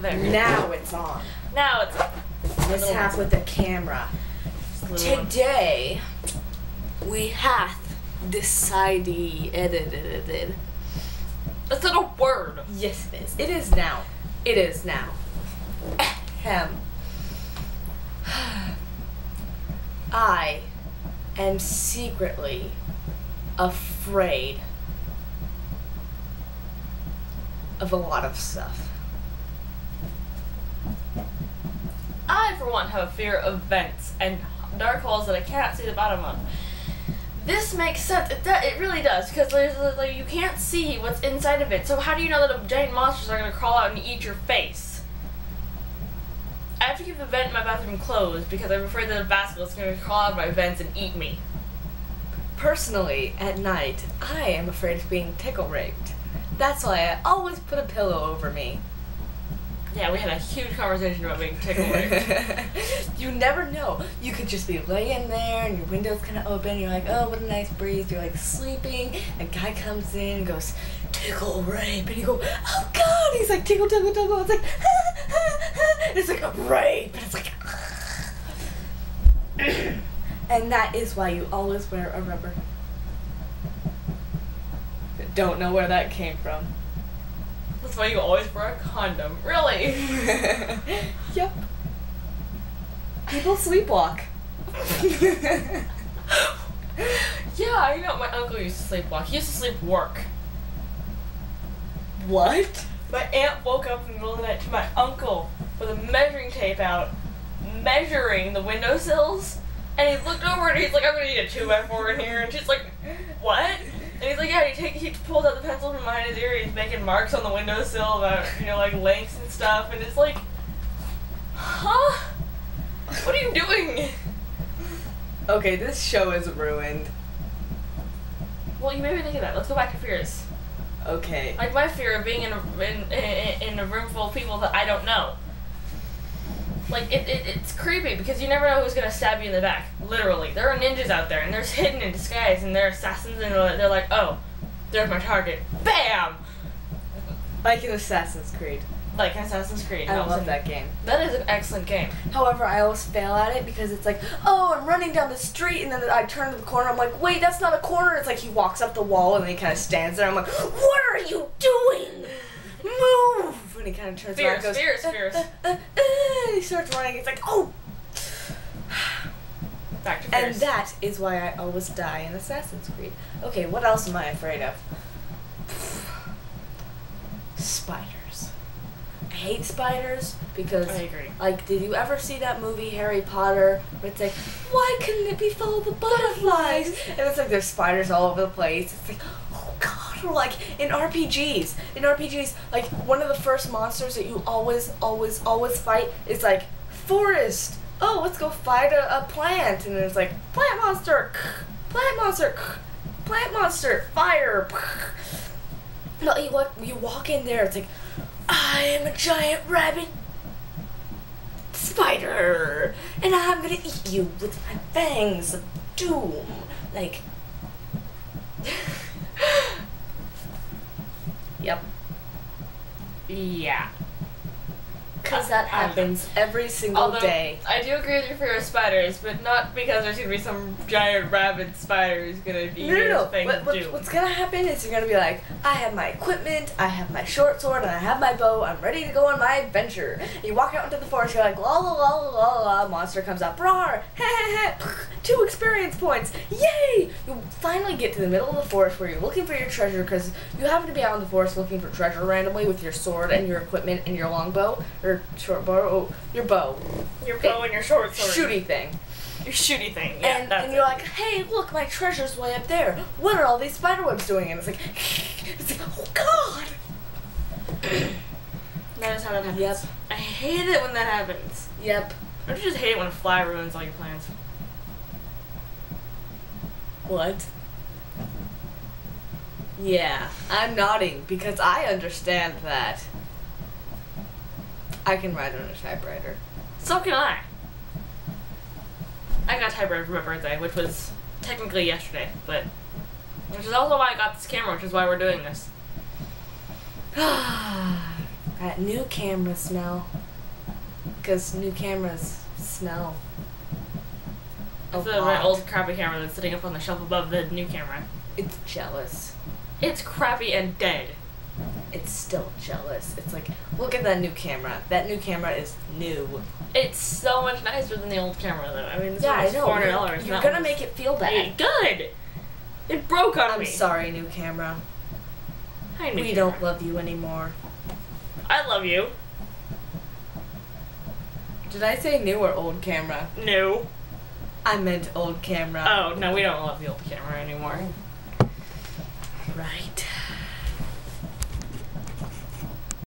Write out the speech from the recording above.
There. Now it's on. Now it's Mishap with the camera. Today, we have decided. That's not a word. Yes, it is. It is now. It is now. Ahem. I am secretly afraid of a lot of stuff. I, for one, have a fear of vents and dark holes that I cannot see the bottom of. This makes sense. It really does, because there's like you can't see what's inside of it. So how do you know that giant monsters are going to crawl out and eat your face? I have to keep the vent in my bathroom closed because I'm afraid that a basilisk is going to crawl out of my vents and eat me. Personally, at night, I am afraid of being tickle raped. That's why I always put a pillow over me. Yeah, we had a huge conversation about being tickle raped. You never know. You could just be laying there and your window's kind of open. You're like, oh, what a nice breeze. You're like sleeping. A guy comes in and goes, tickle rape. And you go, oh, God. He's like, tickle, tickle, tickle. It's like, and it's like a rape. And it's like, and that is why you always wear a rubber. Don't know where that came from. That's why you always wear a condom. Really? Yep. People sleepwalk. Yeah, I know. My uncle used to sleepwalk. He used to sleep work. What? My aunt woke up in the middle of the night to my uncle with a measuring tape out, measuring the windowsills, and he looked over and he's like, I'm gonna need a 2x4 in here, and she's like, what? And he's like, yeah, he pulled out the pencil from behind his ear, and he's making marks on the windowsill about, like lengths and stuff, and it's like, huh? What are you doing? Okay, this show is ruined. Well, you made me think of that. Let's go back to fears. Okay. Like my fear of being in a room full of people that I don't know. Like, it's creepy because you never know who's gonna stab you in the back. Literally. There are ninjas out there, and they're hidden in disguise, and they're assassins, and they're like, oh, there's my target. BAM! Like in Assassin's Creed. Like Assassin's Creed. I love that game. That is an excellent game. However, I always fail at it because it's like, oh, I'm running down the street, and then I turn to the corner, I'm like, wait, that's not a corner. It's like he walks up the wall, and then he kind of stands there. I'm like, what are you doing? Move! And he kind of turns around and goes, Fierce. and he starts running. It's like, oh! Back to Fierce. And that is why I always die in Assassin's Creed. Okay, what else am I afraid of? Spiders. I hate spiders because, I agree. like, did you ever see that movie Harry Potter where it's like, why couldn't it be full of the butterflies? And it's like there's spiders all over the place. It's like, oh God. Or like in RPGs, like one of the first monsters that you always fight is like forest. Oh, let's go fight a plant, and then it's like plant monster, fire. No, you walk in there. It's like I am a giant rabbit spider, and I'm gonna eat you with my fangs of doom. Like. Yep. Yeah. Because that happens every single day. I do agree with your fear of spiders, but not because there's going to be some giant rabid spider who's going to eat your thing. What's going to happen is you're going to be like, I have my equipment, I have my short sword, and I have my bow, I'm ready to go on my adventure. And you walk out into the forest, you're like, la la la la la la, monster comes up, rawr, heh heh heh, 2 experience points, yay! You finally get to the middle of the forest where you're looking for your treasure, because you happen to be out in the forest looking for treasure randomly with your sword and your equipment and your longbow, or short bow, your bow. Your bow and your short sword. Shooty thing. Your shooty thing, yeah. And you're like, hey, look, my treasure's way up there. What are all these spiderwebs doing? And it's like, oh God. That is how that happens. Yep. I hate it when that happens. Yep. Don't you just hate it when a fly ruins all your plans? What? Yeah, I'm nodding because I understand that. I can write on a typewriter. So can I. I got a typewriter for my birthday, which was technically yesterday, but which is also why I got this camera, which is why we're doing this. That new camera smell. Because new cameras smell. It's my old crappy camera that's sitting up on the shelf above the new camera. It's jealous. It's crappy and dead. It's still jealous. It's like, look at that new camera. That new camera is new. It's so much nicer than the old camera, though. I mean, this Yeah, I was know. $400. You're gonna make it feel bad. Good! It broke on me. I'm sorry, new camera. Hi, new We camera. don't love you anymore. I love you. Did I say new or old camera? No. I meant old camera. Oh, no, we don't love the old camera anymore. Right.